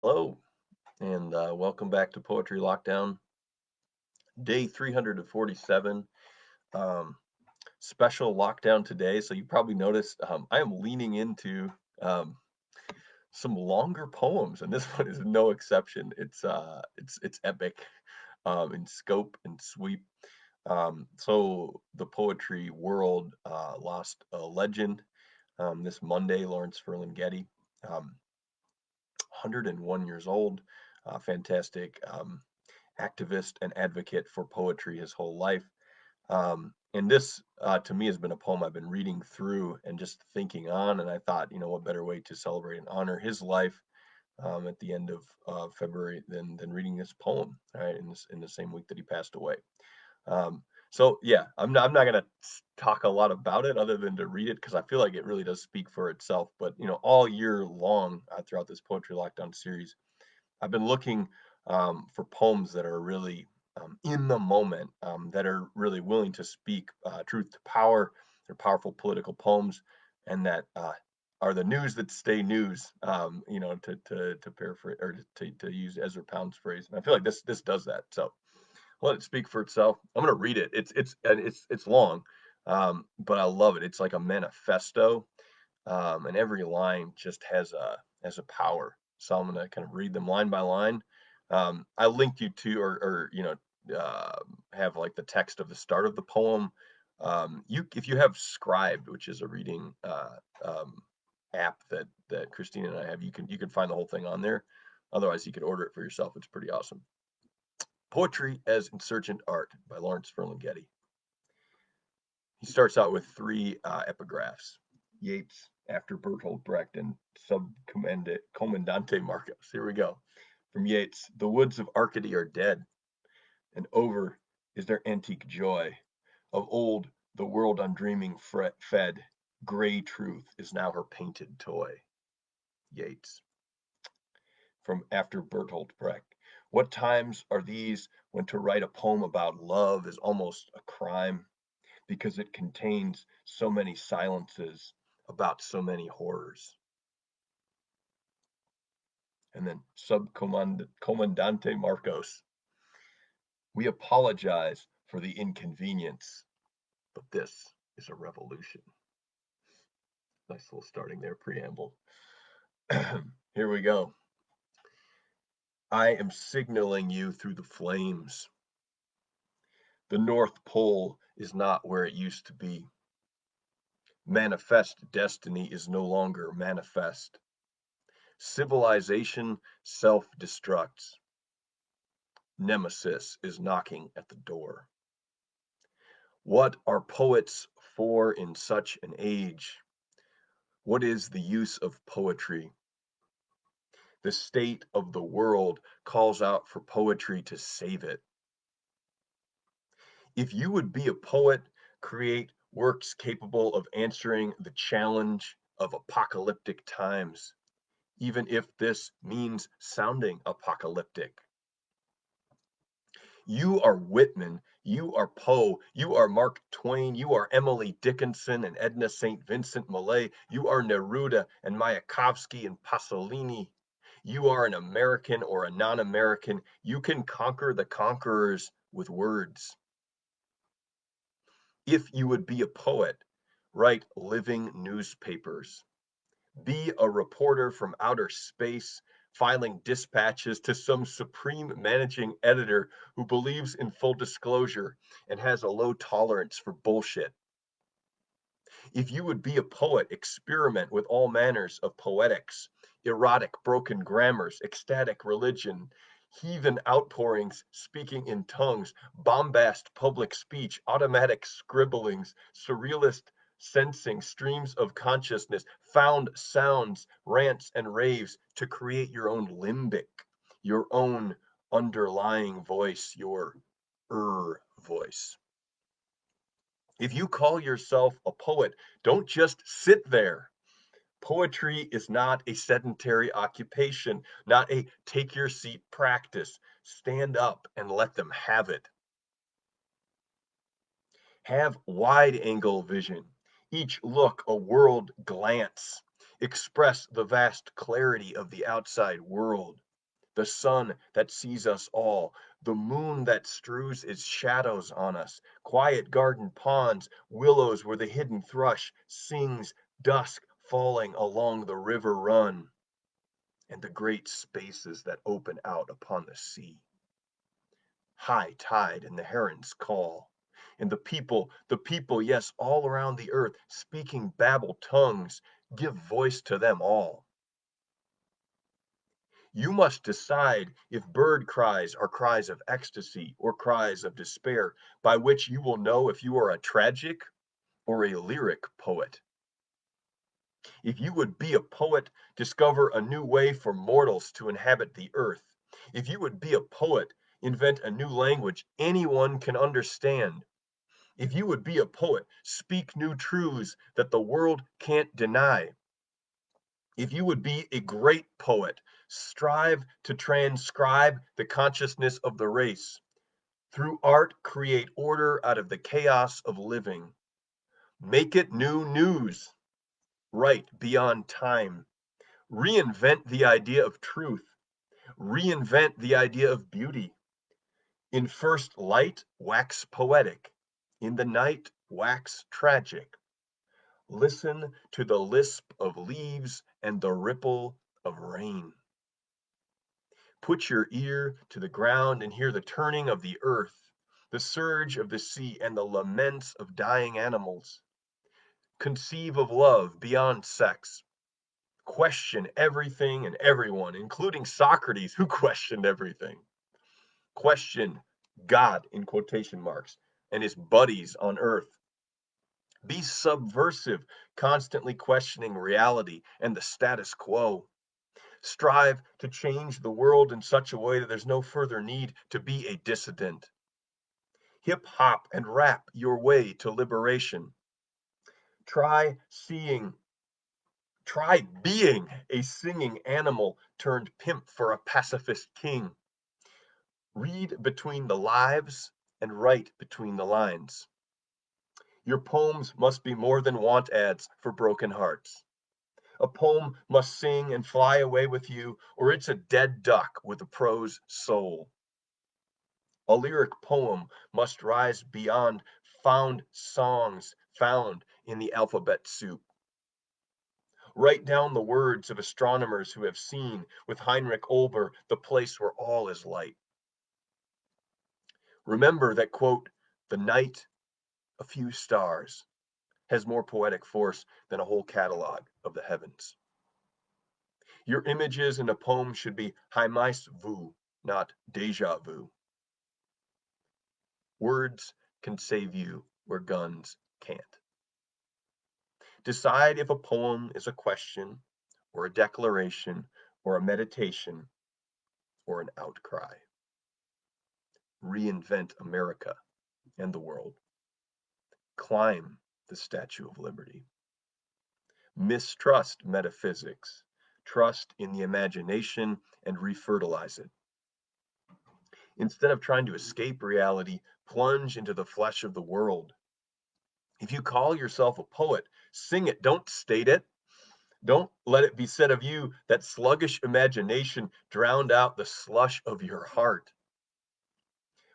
Hello, and welcome back to Poetry Lockdown, day 347. Um, Special lockdown today. So you probably noticed I am leaning into um, some longer poems, and this one is no exception. It's epic in scope and sweep. So the poetry world lost a legend this Monday, Lawrence Ferlinghetti. 101 years old, fantastic activist and advocate for poetry his whole life. And this, to me, has been a poem I've been reading through and just thinking on. And I thought, what better way to celebrate and honor his life at the end of February than reading this poem, right? In the same week that he passed away. So yeah, I'm not gonna talk a lot about it other than to read it because I feel like it really does speak for itself. But all year long throughout this poetry lockdown series, I've been looking for poems that are really in the moment, that are really willing to speak truth to power. They're powerful political poems, and that are the news that stay news. To paraphrase or to use Ezra Pound's phrase, and I feel like this does that. So let it speak for itself. I'm gonna read it. It's long, but I love it. It's like a manifesto, and every line just has a power. So I'm gonna kind of read them line by line. I linked you to, have like the text of the start of the poem. If you have Scribed, which is a reading app that Christina and I have, you can find the whole thing on there. Otherwise, you could order it for yourself. It's pretty awesome. Poetry as Insurgent Art by Lawrence Ferlinghetti. He starts out with three epigraphs. Yeats after Bertolt Brecht and Comandante Marcos. Here we go. From Yeats, the woods of Arcady are dead, and over is their antique joy. Of old, the world undreaming fed, gray truth is now her painted toy. Yeats. From after Bertolt Brecht. What times are these when to write a poem about love is almost a crime? Because it contains so many silences about so many horrors. And then Subcomandante Marcos. We apologize for the inconvenience, but this is a revolution. Nice little starting there, preamble. Here we go. I am signaling you through the flames. The North Pole is not where it used to be. Manifest destiny is no longer manifest. Civilization self-destructs. Nemesis is knocking at the door. What are poets for in such an age? What is the use of poetry? The state of the world calls out for poetry to save it. If you would be a poet, create works capable of answering the challenge of apocalyptic times, even if this means sounding apocalyptic. You are Whitman, you are Poe, you are Mark Twain, you are Emily Dickinson and Edna St. Vincent Millay, you are Neruda and Mayakovsky and Pasolini. You are an American or a non-American. You can conquer the conquerors with words. If you would be a poet, write living newspapers. Be a reporter from outer space, filing dispatches to some supreme managing editor who believes in full disclosure and has a low tolerance for bullshit. If you would be a poet, experiment with all manners of poetics, erotic broken grammars, ecstatic religion, heathen outpourings, speaking in tongues, bombast public speech, automatic scribblings, surrealist sensing, streams of consciousness, found sounds, rants, and raves to create your own limbic, your own underlying voice, your voice. If you call yourself a poet, don't just sit there. Poetry is not a sedentary occupation, not a take your seat practice. Stand up and let them have it. Have wide angle vision. Each look a world glance. Express the vast clarity of the outside world. the sun that sees us all, the moon that strews its shadows on us, quiet garden ponds, willows where the hidden thrush sings, dusk falling along the river run, and the great spaces that open out upon the sea. High tide and the heron's call. And the people, yes, all around the earth, speaking babble tongues, give voice to them all. You must decide if bird cries are cries of ecstasy or cries of despair, by which you will know if you are a tragic or a lyric poet. If you would be a poet, discover a new way for mortals to inhabit the earth. If you would be a poet, invent a new language anyone can understand. If you would be a poet, speak new truths that the world can't deny. If you would be a great poet, strive to transcribe the consciousness of the race. Through art, create order out of the chaos of living. Make it new news. Write beyond time. Reinvent the idea of truth. Reinvent the idea of beauty. In first light, wax poetic. In the night, wax tragic. Listen to the lisp of leaves and the ripple of rain. Put your ear to the ground and hear the turning of the earth, the surge of the sea, and the laments of dying animals. Conceive of love beyond sex. Question everything and everyone, including Socrates, who questioned everything. Question God, in quotation marks, and his buddies on earth. Be subversive, constantly questioning reality and the status quo. Strive to change the world in such a way that there's no further need to be a dissident. Hip hop and rap your way to liberation. Try being a singing animal turned pimp for a pacifist king. Read between the lives and write between the lines. Your poems must be more than want ads for broken hearts. A poem must sing and fly away with you, or it's a dead duck with a prose soul. A lyric poem must rise beyond found songs found in the alphabet soup. Write down the words of astronomers who have seen, with Heinrich Olber, the place where all is light. Remember that, quote, the night, a few stars, has more poetic force than a whole catalog of the heavens. Your images in a poem should be Haimais vu, not deja vu. Words can save you where guns can't. Decide if a poem is a question, or a declaration, or a meditation, or an outcry. Reinvent America and the world. Climb the Statue of Liberty. Mistrust metaphysics. Trust in the imagination and refertilize it. Instead of trying to escape reality, plunge into the flesh of the world. If you call yourself a poet, sing it, don't state it. Don't let it be said of you that sluggish imagination drowned out the slush of your heart.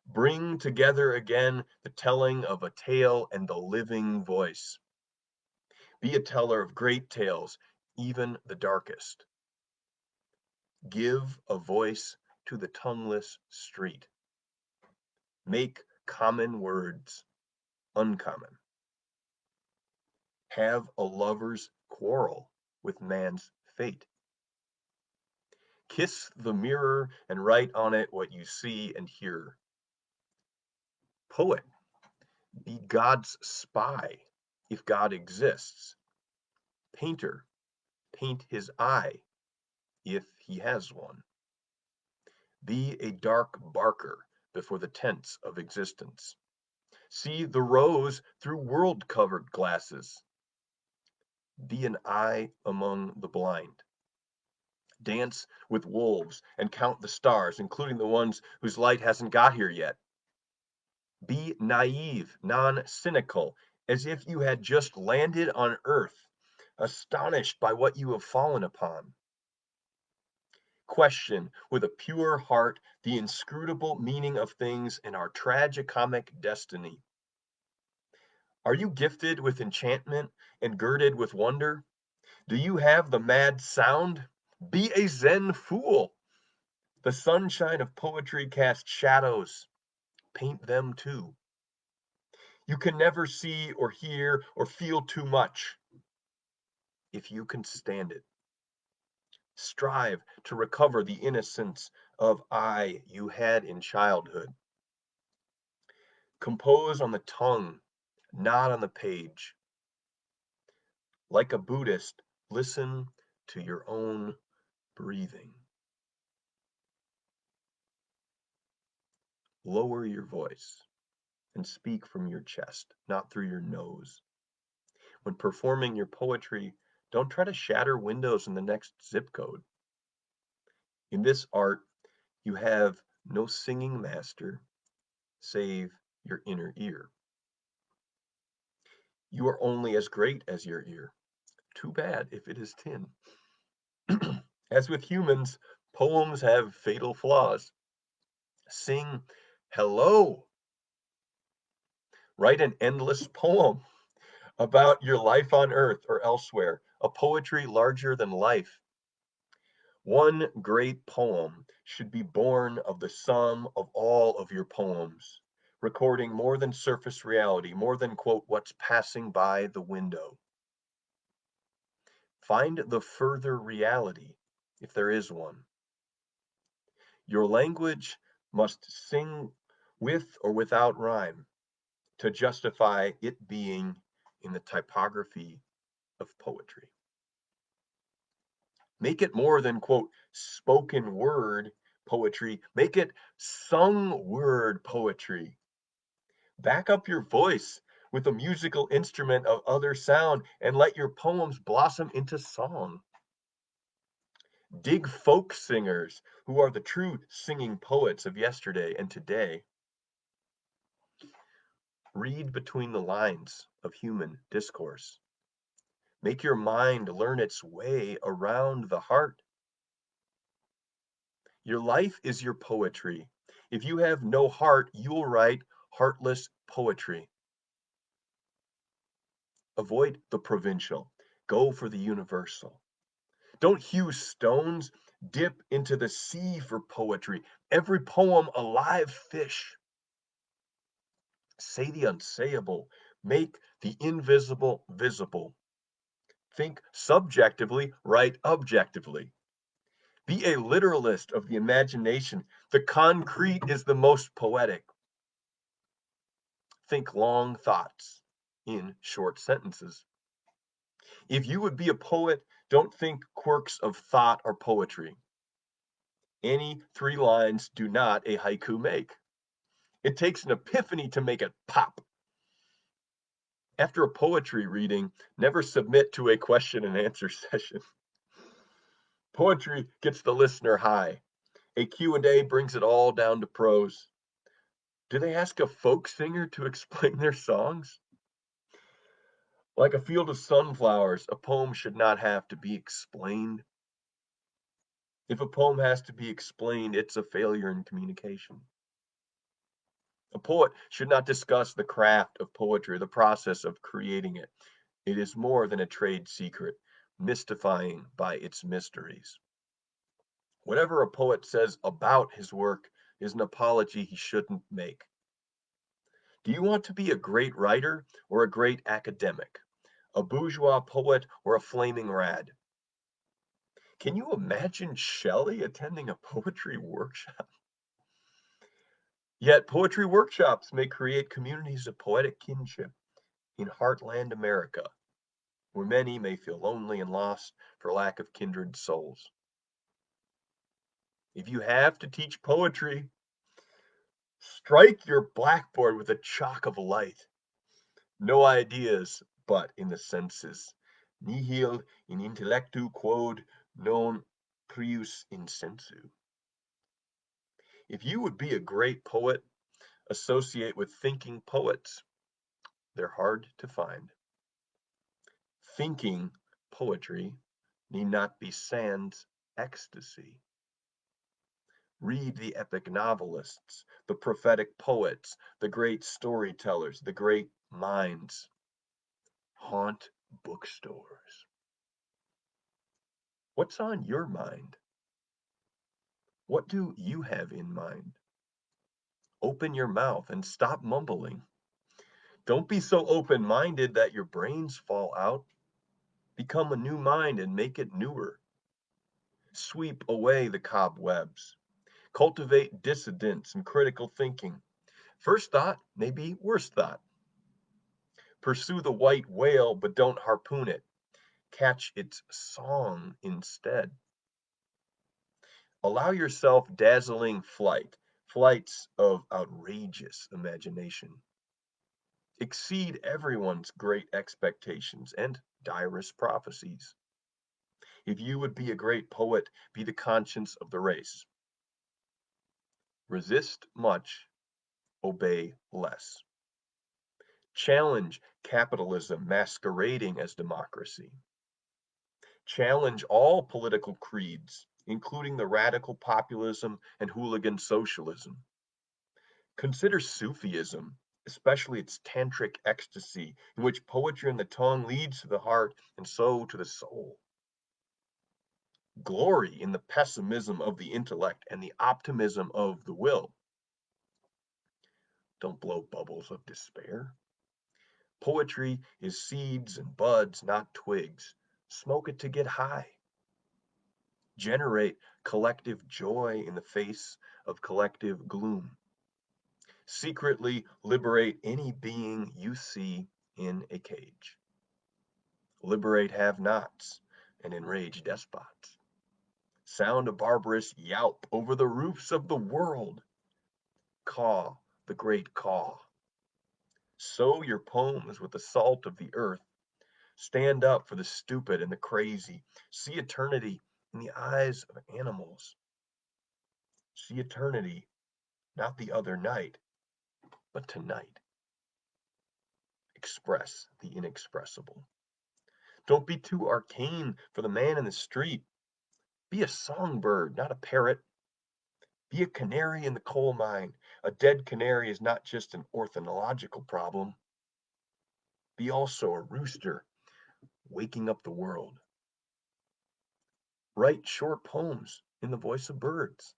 Bring together again the telling of a tale and the living voice. Be a teller of great tales, even the darkest. Give a voice to the tongueless street. Make common words uncommon. Have a lover's quarrel with man's fate. Kiss the mirror and write on it what you see and hear. Poet, be God's spy if God exists. Painter, paint his eye if he has one. Be a dark barker before the tents of existence. See the rose through world-covered glasses. Be an eye among the blind. Dance with wolves and count the stars, including the ones whose light hasn't got here yet. Be naive, non-cynical, as if you had just landed on Earth, astonished by what you have fallen upon. Question with a pure heart the inscrutable meaning of things and our tragicomic destiny. Are you gifted with enchantment and girded with wonder? Do you have the mad sound? Be a Zen fool. The sunshine of poetry casts shadows. Paint them too. You can never see or hear or feel too much if you can stand it. Strive to recover the innocence of I you had in childhood. Compose on the tongue, not on the page. Like a Buddhist, listen to your own breathing. Lower your voice and speak from your chest, not through your nose. When performing your poetry, don't try to shatter windows in the next zip code. In this art, you have no singing master save your inner ear. You are only as great as your ear. Too bad if it is tin. As with humans, poems have fatal flaws. Sing hello. Write an endless poem about your life on earth or elsewhere, a poetry larger than life. One great poem should be born of the sum of all of your poems, recording more than surface reality, more than, quote, what's passing by the window. Find the further reality, if there is one. Your language must sing with or without rhyme to justify it being in the typography of poetry. Make it more than, quote, spoken word poetry. Make it sung word poetry. Back up your voice with a musical instrument of other sound and let your poems blossom into song. Dig folk singers who are the true singing poets of yesterday and today. Read between the lines of human discourse. Make your mind learn its way around the heart. Your life is your poetry. If you have no heart, you will write heartless poetry. Avoid the provincial. Go for the universal. Don't hew stones. Dip into the sea for poetry. Every poem a live fish. Say the unsayable. Make the invisible visible. Think subjectively, write objectively. Be a literalist of the imagination. The concrete is the most poetic. Think long thoughts in short sentences. If you would be a poet, don't think quirks of thought or poetry. Any 3 lines do not a haiku make. It takes an epiphany to make it pop. After a poetry reading, never submit to a question and answer session. Poetry gets the listener high. A Q&A brings it all down to prose. Do they ask a folk singer to explain their songs? Like a field of sunflowers, a poem should not have to be explained. If a poem has to be explained, it's a failure in communication. A poet should not discuss the craft of poetry, the process of creating it. It is more than a trade secret, mystifying by its mysteries. Whatever a poet says about his work is an apology he shouldn't make. Do you want to be a great writer or a great academic? A bourgeois poet or a flaming rad? Can you imagine Shelley attending a poetry workshop? Yet poetry workshops may create communities of poetic kinship in heartland America, where many may feel lonely and lost for lack of kindred souls. If you have to teach poetry, strike your blackboard with a chalk of light. No ideas, but in the senses. Nihil in intellectu quod non prius in sensu. If you would be a great poet, associate with thinking poets. They're hard to find. Thinking poetry need not be sans ecstasy. Read the epic novelists, the prophetic poets, the great storytellers, the great minds. Haunt bookstores. What's on your mind? What do you have in mind? Open your mouth and stop mumbling. Don't be so open-minded that your brains fall out. Become a new mind and make it newer. Sweep away the cobwebs. Cultivate dissidence and critical thinking. First thought may be worst thought. Pursue the white whale, but don't harpoon it. Catch its song instead. Allow yourself dazzling flights of outrageous imagination. Exceed everyone's great expectations and direst prophecies. If you would be a great poet, be the conscience of the race. Resist much, obey less. Challenge capitalism masquerading as democracy. Challenge all political creeds, including the radical populism and hooligan socialism. Consider Sufism, especially its tantric ecstasy, in which poetry and the tongue leads to the heart and so to the soul. Glory in the pessimism of the intellect and the optimism of the will. Don't blow bubbles of despair. Poetry is seeds and buds, not twigs. Smoke it to get high. Generate collective joy in the face of collective gloom. Secretly liberate any being you see in a cage. Liberate have-nots and enrage despots. Sound a barbarous yelp over the roofs of the world. Caw, the great caw. Sow your poems with the salt of the earth. Stand up for the stupid and the crazy. See eternity in the eyes of animals. See eternity, not the other night, but tonight. Express the inexpressible. Don't be too arcane for the man in the street. Be a songbird, not a parrot. Be a canary in the coal mine. A dead canary is not just an ornithological problem. Be also a rooster, waking up the world. Write short poems in the voice of birds.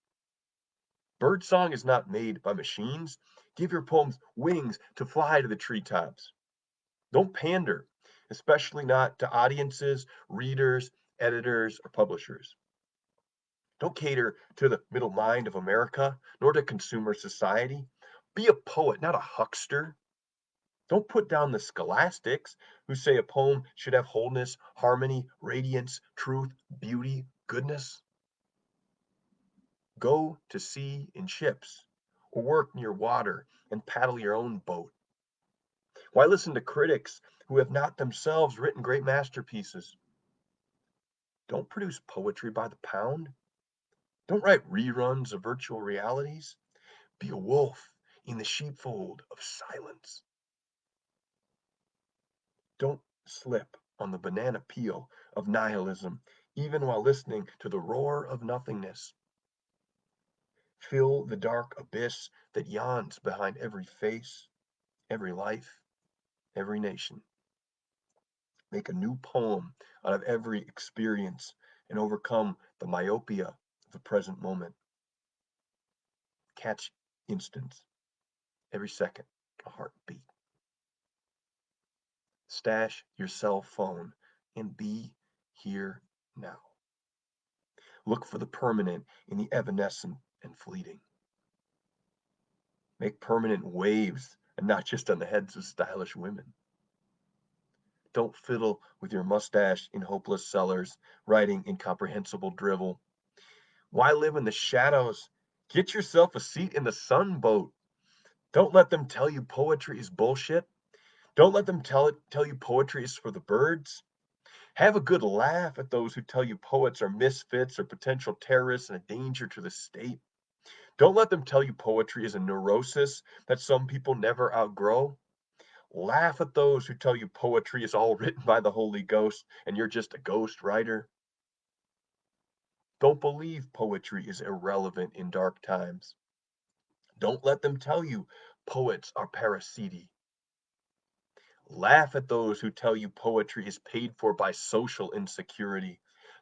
Birdsong is not made by machines. Give your poems wings to fly to the treetops. Don't pander, especially not to audiences, readers, editors, or publishers. Don't cater to the middle mind of America, nor to consumer society. Be a poet, not a huckster. Don't put down the scholastics who say a poem should have wholeness, harmony, radiance, truth, beauty, goodness. Go to sea in ships, or work near water and paddle your own boat. Why listen to critics who have not themselves written great masterpieces? Don't produce poetry by the pound. Don't write reruns of virtual realities. Be a wolf in the sheepfold of silence. Don't slip on the banana peel of nihilism, even while listening to the roar of nothingness. Fill the dark abyss that yawns behind every face, every life, every nation. Make a new poem out of every experience and overcome the myopia of the present moment. Catch instants, every second, a heartbeat. Stash your cell phone and be here now. Look for the permanent in the evanescent and fleeting. Make permanent waves and not just on the heads of stylish women. Don't fiddle with your mustache in hopeless cellars, writing incomprehensible drivel. Why live in the shadows? Get yourself a seat in the sunboat. Don't let them tell you poetry is bullshit. Don't let them tell you poetry is for the birds. Have a good laugh at those who tell you poets are misfits or potential terrorists and a danger to the state. Don't let them tell you poetry is a neurosis that some people never outgrow. Laugh at those who tell you poetry is all written by the Holy Ghost and you're just a ghost writer. Don't believe poetry is irrelevant in dark times. Don't let them tell you poets are parasiti. Laugh at those who tell you poetry is paid for by social insecurity.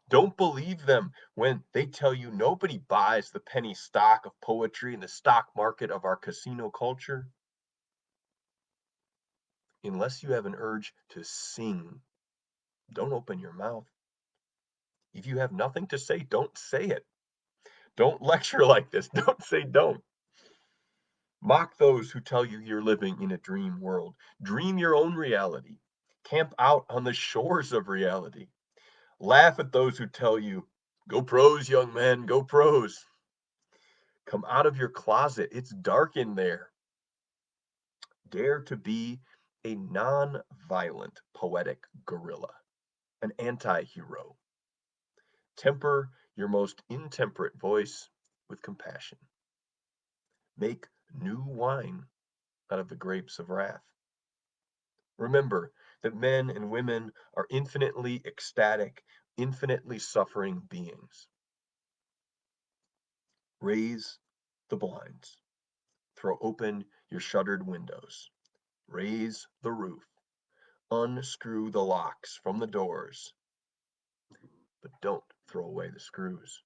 Don't believe them when they tell you nobody buys the penny stock of poetry in the stock market of our casino culture. Unless you have an urge to sing, don't open your mouth. If you have nothing to say, don't say it. Don't lecture like this. Don't say don't. Mock those who tell you you're living in a dream world. Dream your own reality. Camp out on the shores of reality. Laugh at those who tell you, go prose, young man, go prose. Come out of your closet. It's dark in there. Dare to be a non-violent poetic guerrilla, an anti-hero. Temper your most intemperate voice with compassion. Make new wine out of the grapes of wrath. Remember that men and women are infinitely ecstatic, infinitely suffering beings. Raise the blinds. Throw open your shuttered windows. Raise the roof. Unscrew the locks from the doors, but don't throw away the screws.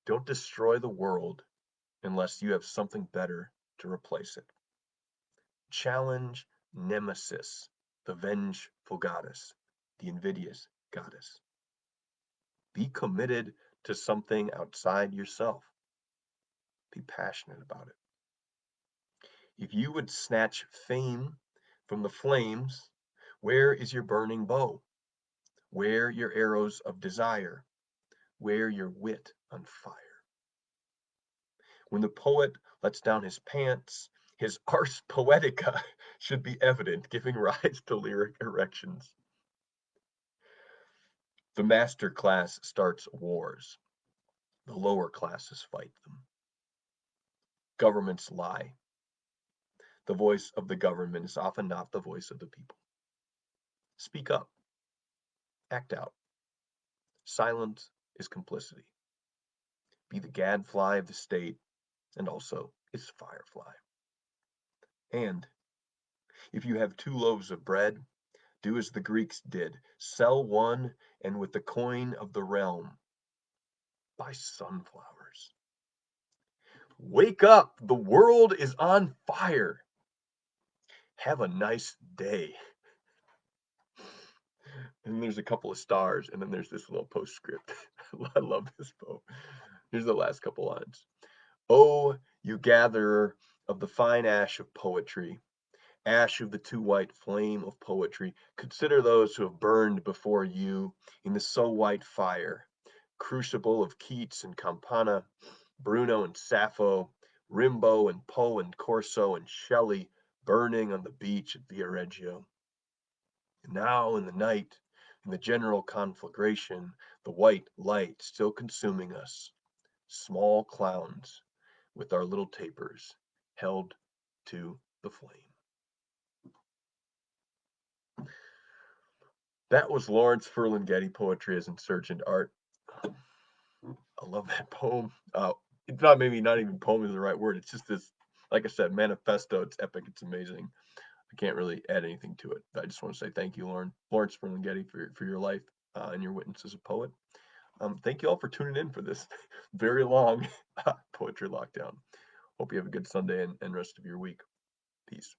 Don't destroy the world unless you have something better to replace it. Challenge Nemesis, the vengeful goddess, the invidious goddess. Be committed to something outside yourself. Be passionate about it. If you would snatch fame from the flames, where is your burning bow? Where your arrows of desire? Where your wit on fire? When the poet lets down his pants, his ars poetica should be evident, giving rise to lyric erections. The master class starts wars. The lower classes fight them. Governments lie. The voice of the government is often not the voice of the people. Speak up. Act out. Silence is complicity. Be the gadfly of the state and also its firefly. And if you have 2 loaves of bread, do as the Greeks did. Sell one, and with the coin of the realm, buy sunflowers. Wake up! The world is on fire. Have a nice day. And there's a couple of stars, and then there's this little postscript. I love this poem. Here's the last couple lines. Oh, you gatherer of the fine ash of poetry, ash of the too white flame of poetry, consider those who have burned before you in the so white fire, crucible of Keats and Campana, Bruno and Sappho, Rimbaud and Poe and Corso and Shelley burning on the beach at Viareggio. And now in the night, in the general conflagration, the white light still consuming us, small clowns with our little tapers held to the flame. That was Lawrence Ferlinghetti, Poetry as Insurgent Art. I love that poem. It's not maybe not even poem is the right word. It's just this, like I said, manifesto. It's epic. It's amazing. I can't really add anything to it. I just want to say thank you, Lawrence Ferlinghetti, for your life and your witness as a poet. Thank you all for tuning in for this very long poetry lockdown. Hope you have a good Sunday and rest of your week. Peace.